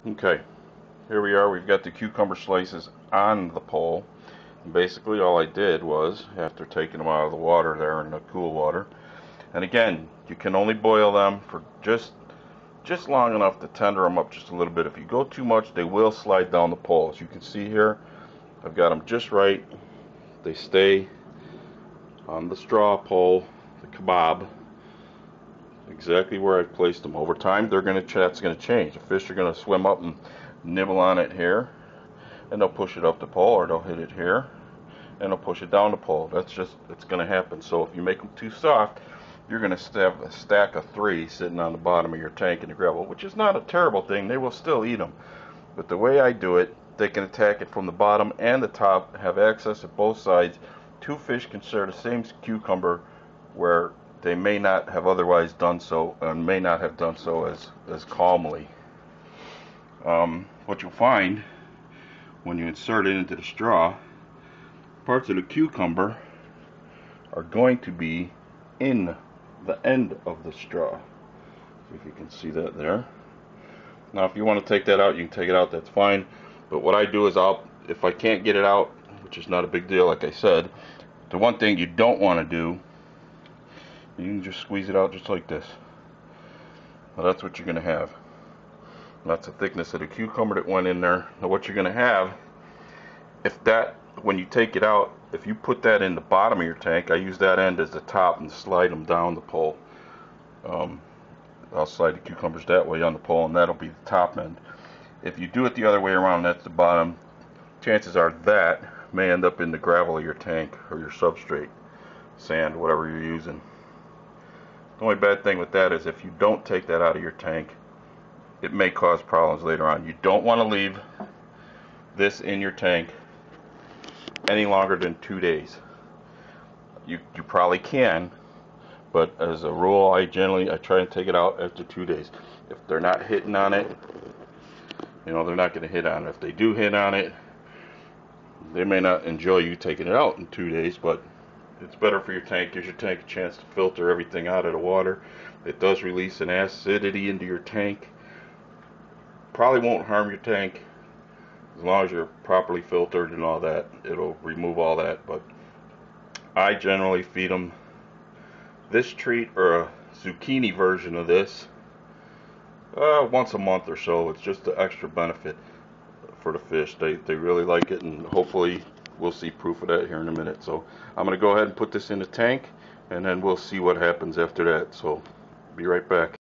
Okay, here we are. We've got the cucumber slices on the pole. And basically all I did was, after taking them out of the water there in the cool water, and again, you can only boil them for just long enough to tender them up just a little bit. If you go too much, they will slide down the pole. As you can see here, I've got them just right. They stay on the straw pole, the kabob, exactly where I've placed them. Over time, that's going to change. The fish are going to swim up and nibble on it here, and they'll push it up the pole, or they'll hit it here, and they'll push it down the pole. It's going to happen. So if you make them too soft, you're going to have a stack of 3 sitting on the bottom of your tank in the gravel, which is not a terrible thing. They will still eat them. But the way I do it, they can attack it from the bottom and the top, have access at both sides. 2 fish can share the same cucumber where they may not have otherwise done so, and may not have done so as calmly. What you'll find when you insert it into the straw, parts of the cucumber are going to be in the end of the straw. If you can see that there. Now if you want to take that out, you can take it out, that's fine. But what I do is if I can't get it out, which is not a big deal like I said, the one thing you don't want to do, you can just squeeze it out just like this. Well, that's what you're going to have. That's the thickness of the cucumber that went in there. Now what you're going to have, when you take it out, if you put that in the bottom of your tank, I use that end as the top and slide them down the pole. I'll slide the cucumbers that way on the pole, and that'll be the top end. If you do it the other way around, that's the bottom, chances are that may end up in the gravel of your tank or your substrate, sand, whatever you're using. The only bad thing with that is if you don't take that out of your tank, it may cause problems later on. You don't want to leave this in your tank any longer than 2 days. You probably can, but as a rule, I try and take it out after 2 days. If they're not hitting on it, they're not going to hit on it. If they do hit on it, they may not enjoy you taking it out in 2 days, but it's better for your tank. Gives your tank a chance to filter everything out of the water. It does release an acidity into your tank. Probably won't harm your tank as long as you're properly filtered and all that. It'll remove all that. But I generally feed them this treat or a zucchini version of this once a month or so. It's just an extra benefit for the fish. They really like it, and hopefully we'll see proof of that here in a minute. So I'm going to go ahead and put this in the tank, and then we'll see what happens after that. So be right back.